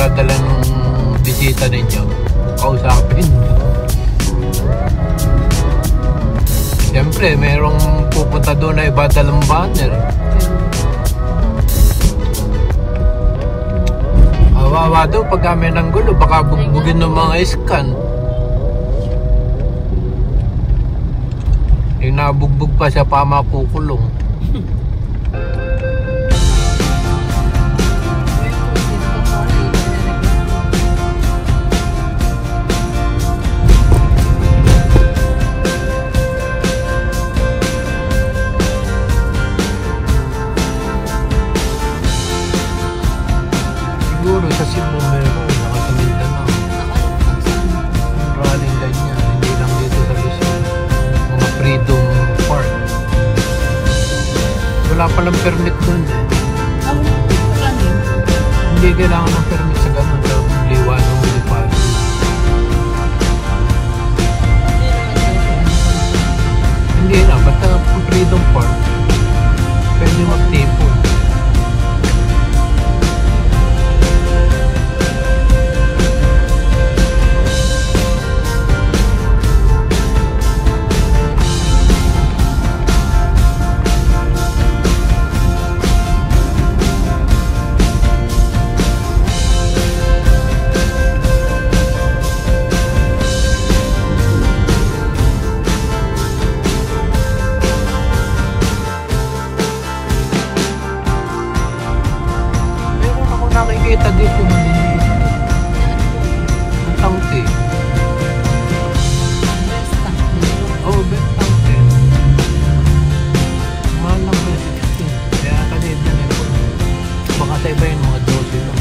dala ng bisita ninyo, kausapin. Siyempre, mayroong pupunta doon na iba dalang banner. Awawa daw pag kami ng gulo, baka bugbugin ng mga iskan. Yung nabugbog pa siya pa makukulong. Siguro sa Cebu meron, sa Mindanao. Maraming ganyan, hindi lang dito sa Luzon. Mga Freedom Park. Wala palang permit dun. Hindi kailangan ng permit sa ganun daw. Liwan ng municipality. Hindi na, basta Freedom Park. Pwede magtipo. Nakikita dito maliliit. Ang tangke. Oo, best tangke. Mahal lang ba 16? Kaya kalit na nito. Baka sa iba yung mga 12 lang.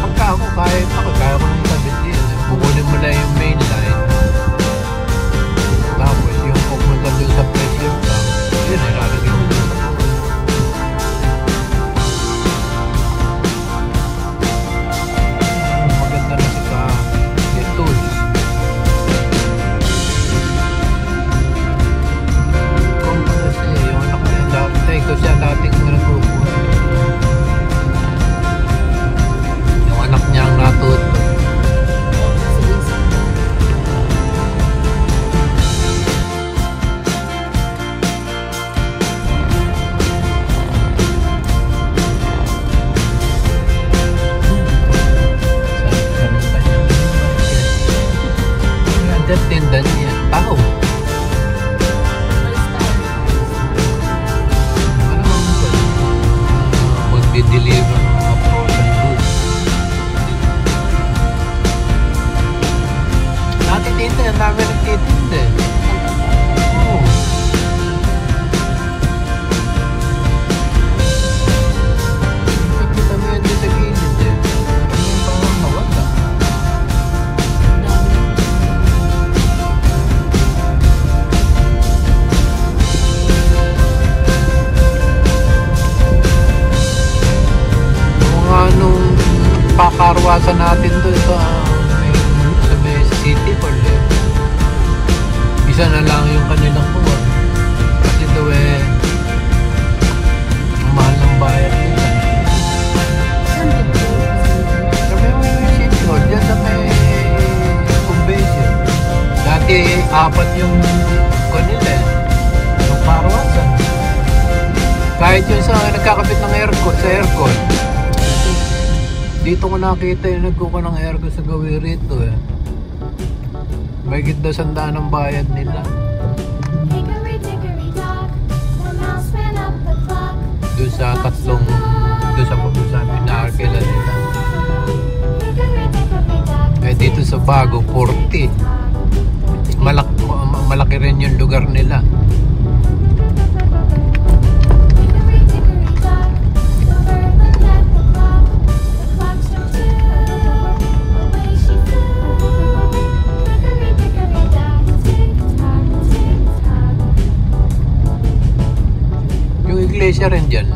Pagka ako, kaya ko ng sabit din. Bukunin mo lang yung main line. Tapos yung pupunta doon sa pressure tank, yun ay lalagyan mo doon sa pupunta. Maganda na sa tools. Kung ano siya, yung anak niya dati, ito siya dating nagpupunta. Yung anak niya ang natuto. Tinda niya, tao. Ano naman ba? Magdi-deliver ng mga frozen goods. Natitinda, ang dami nagtitinda. Oo. Nakikita mo yan din sa gilid eh. Ano parang nawala? Nung pakarwasan natin doon sa may City Hall eh. Isa na lang yung kanilang kuha. Kasi daw eh mahal ng bayad nila. Sabi mo yung City Hall, dyan sa may convention. Dati 4 yung kanila eh. Yung karwasan. Kahit yung sa nagkakabit ng aircon, sa aircon. Dito ko nakita yung nagkuha ng aircon sa gawin rito eh. Mahigit daw 100 ang bayad nila. Doon sa pinakakila nila. Eh dito sa Bago, 40. Malaki rin yung lugar nila. Iglesia rin dyan.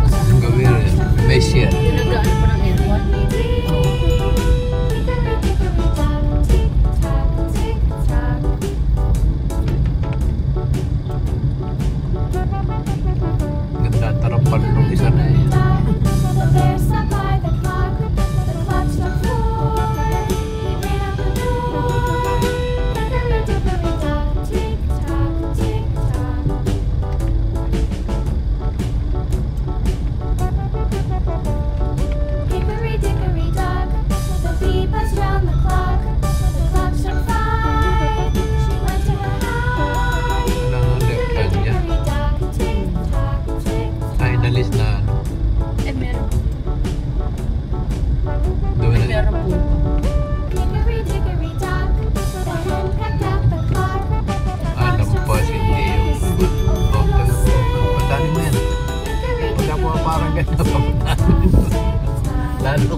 Ang gawin rin. Mesian.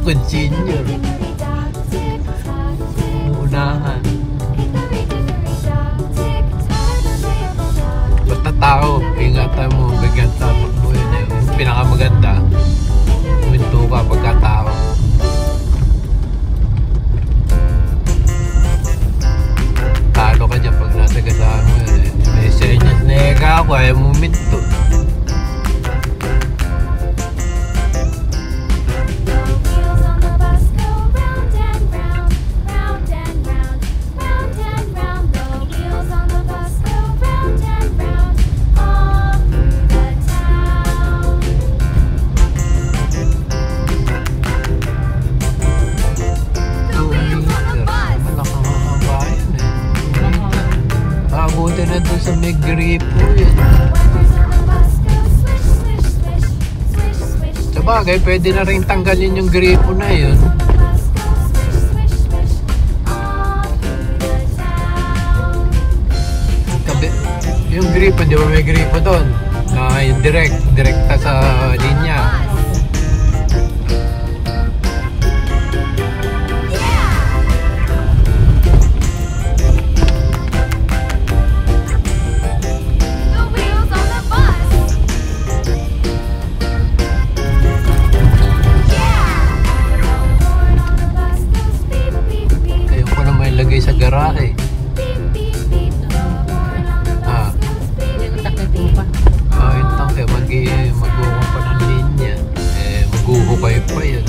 Kung senior. Unahan. Basta tao, ingatan mo, bigyan tapak mo yun. Yung pinakamaganda, huminto ka pagkatao. Talo ka dyan pag nasa gasaan mo yun. May senyas na eka ako, ayaw mo huminto. Buti na doon sa may gripo yun. Sa bagay, pwede na rin tanggalin yung gripo na yun. Yung gripo, di ba may gripo doon? Na yung direkta sa linya. Lagay sa garahe. Yung takip pa. Yung tangke, mag-uho pa ng linya. Mag-uhukay pa yun.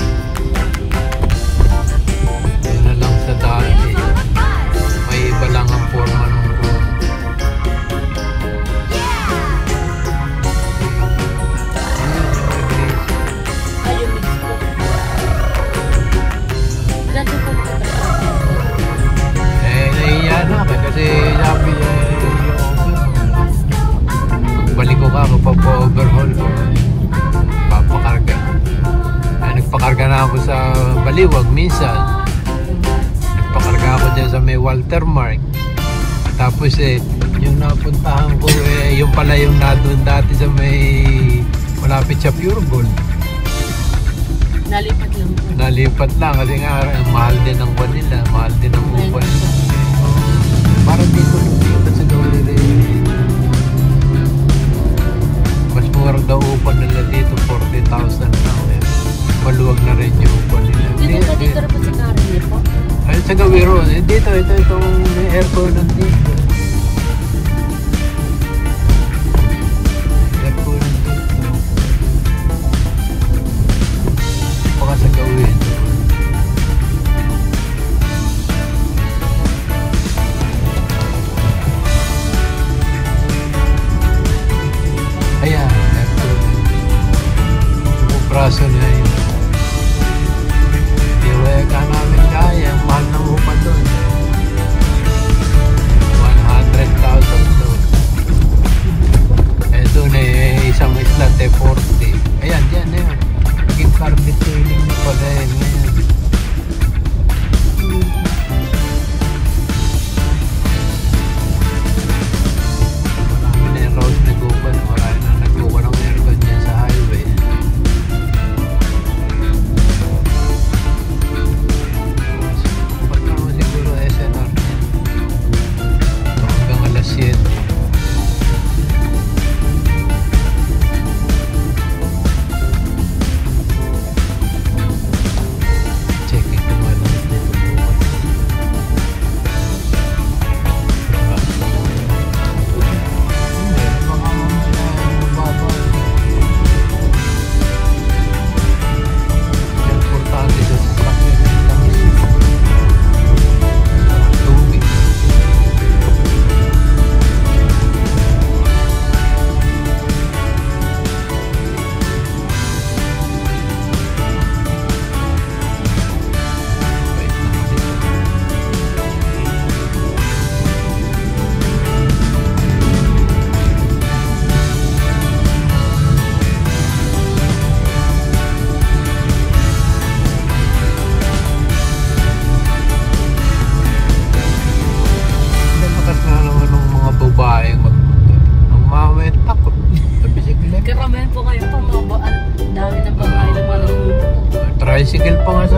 Yun na lang sa dati. May iba lang ang forma ng room. Ayun, Mexico. Dati po Naiiyan ako kasi sabi balik ko ka magpapa-overhaul ko, papakarga. Nagpakarga na ako sa Baliwag minsan. Nagpakarga ako dyan sa may Walter Mark. Tapos yung napuntahan ko yung pala yung nadun dati sa may malapit sa Pure Gold. nalipat lang. Nalipat lang kasi nga mahal din ang kwan nila, mahal din ang upan nila. Parang dito dito sa Dolly, mas mura daw upan nila dito, 40,000 lang. Maluwag na rin yung upan nila. Dito rin po sa Karen po? Ay, sa Gawiro. Dito, itong aircon nandito. Aircon nandito. Baka sa Gawin. Ayan, aircon. Braso na yun. Kaya ka namin kaya, mahal ng upan doon.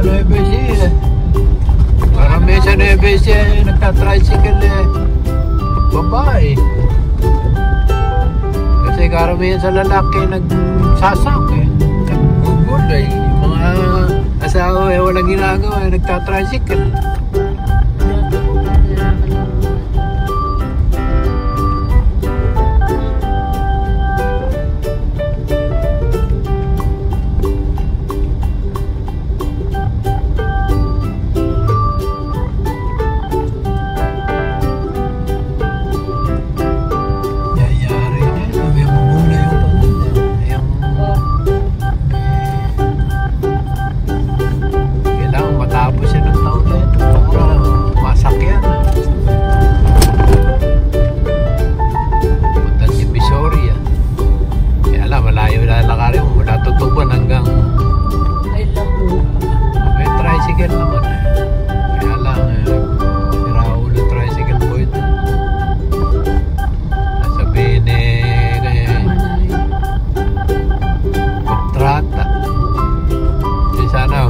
Nueva Ecija. Marami sa Nueva Ecija nagtatricycle babae. Kasi karamihan sa lalaki nagsasak naggugulay. Yung mga asawa walang ginagawa, nagtatricycle.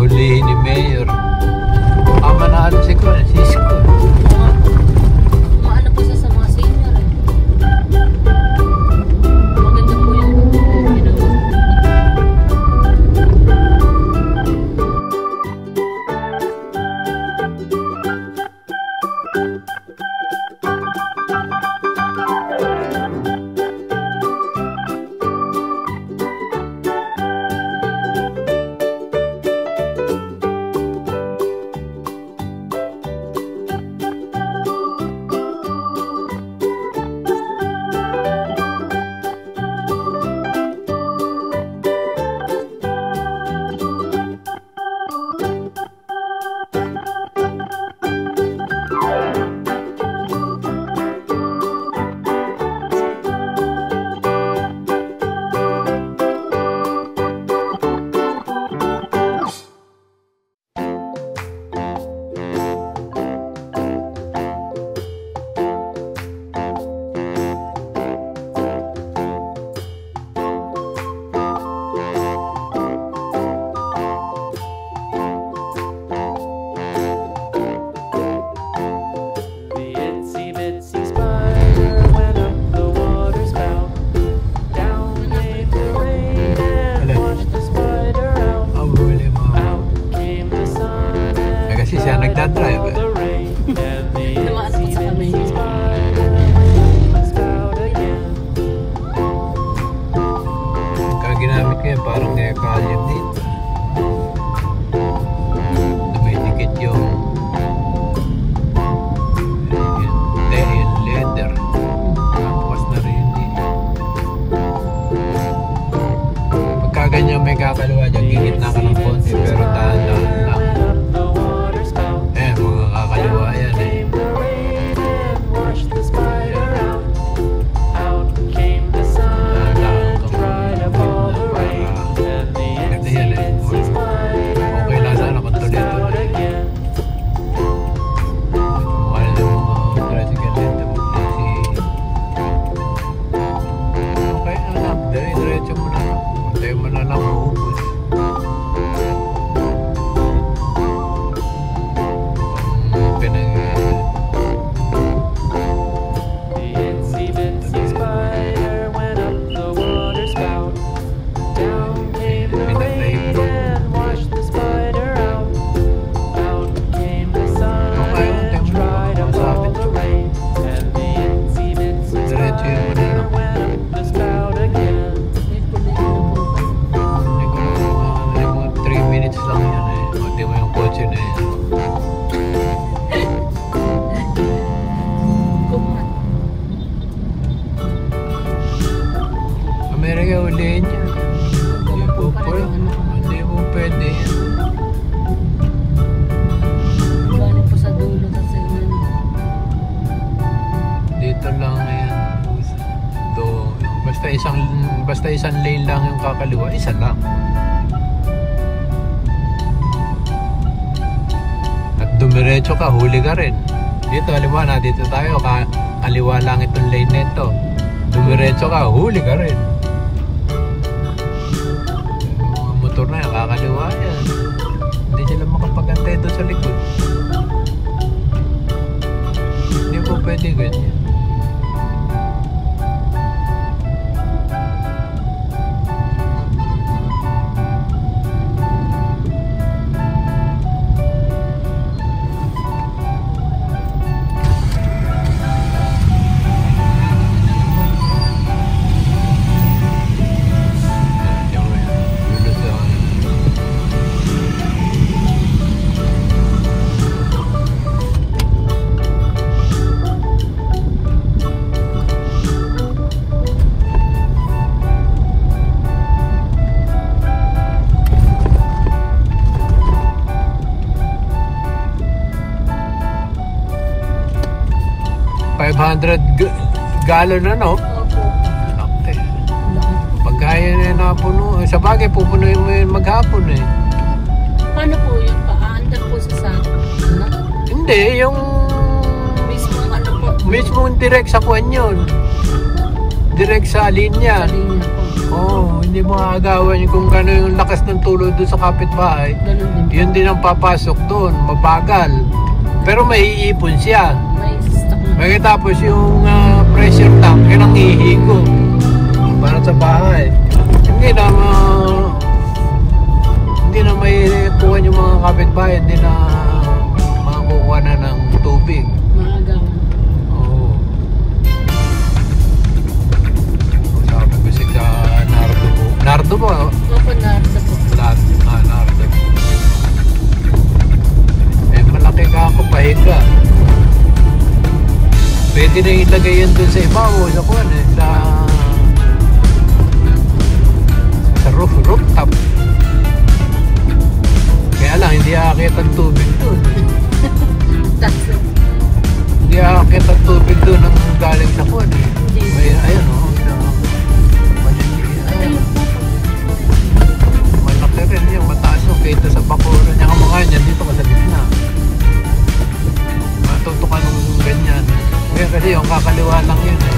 Hulihin ni Mayor. Manalo si Francisco. Maano po siya sa mga senior eh. Maganda po yung ginawa. Siya nagdadrive Namaan po sa kami. Kaya ginamit ko yan parang kalyan dito. Dumidikit yung leather. Tapos na rin dito. Pagka ganyan may kakaliwa dyan, gigit na ka ng konti pero dahan-dahan lang. Kakaliwa yan eh. Ganda yan eh. Okay lang sana kung tuloy-tuloy. Mahal na mga tricycle dito. Okay na lang. Dire-diretso mo na. Tayo mo na lang maubos. Amerika ulihin niya. Hindi po pwede yan. Galing po sa dulo kasi dito lang yan. Basta isang lane lang yung kakaliwa, isa lang. At dumiretso ka, huli ka rin. Dito, aliwa na, dito tayo. Aliwa lang itong lane nito. Dumiretso ka, huli ka rin. Yung mga motor na yan, kakaliwa yan. Hindi sila makapagantay doon sa likod. Hindi po pwede ganyan. Gallon na, no? Opo. Okay. Laki. Pagkaya na napuno. Sa bagay, pupunuin mo yun maghapon eh. Paano po yun? Paandar po sa sana? Hindi, yung Mismo ano po? mismo direct sa kwan yun. Direct sa linya. Linya po. Hindi mo aagawan yung kung gano'n yung lakas ng tulo doon sa kapitbahay. Ganun din po. Yun din ang papasok doon, mabagal. Pero may iipon siya. May stock na. Pagkatapos yung pressure tank, yun ang ihigo para sa bahay. Hindi na may kuha yung mga kapitbahay, hindi na makakuha na ng tubig. Maagawan. Oo. Sabi ko si ka Nardo po. Nardo po? Opo, narsa po. Nardo. Malaki ka ako, pahiga. Pwede na ilagay yan dun sa ibabaw, sa kuwan eh, sa rooftop. Kaya lang, hindi aakit ang tubig dun. That's it. Hindi aakit ang tubig dun ang galing sa kuwan eh. Hindi. May, ayan o, malaki rin yung mataas yung kita sa bakuran. Yung kamukha niya, dito ka sa gitna. Matutukan ng ganyan. Kaya kasi yung kakaliwa lang yun eh.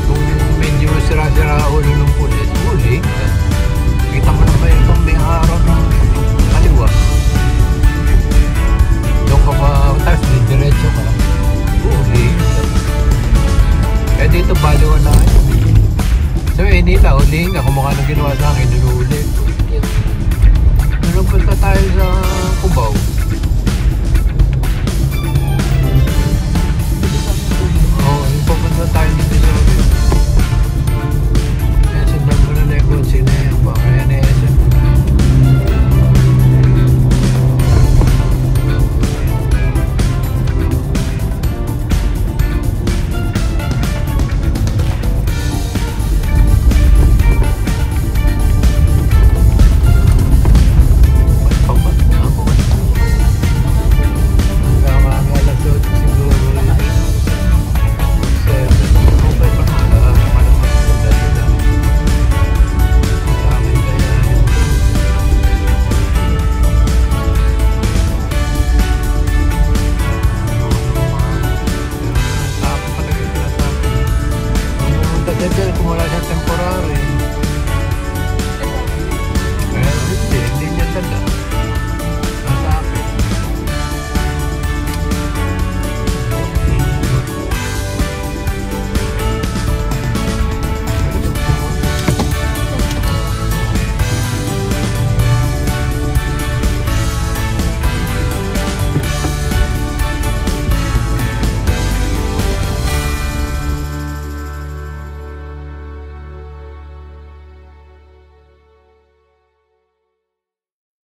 Kung medyo sira-sira ulo ng pulis, huli. Kita mo na ba yung may araw ng kaliwa? Doon ka pa, tapos diretso ka. Huli. Kaya dito baliwan na kayo. So nila, hulihin ka. Kumukha nang ginawa sa akin, nunuhuli. Nung punta tayo sa Cubao. Pupunta tayo dito sa akin. Kaya sundan mo na na yung kotse na yan. Baka yan na yan. Kung wala siyang temporary.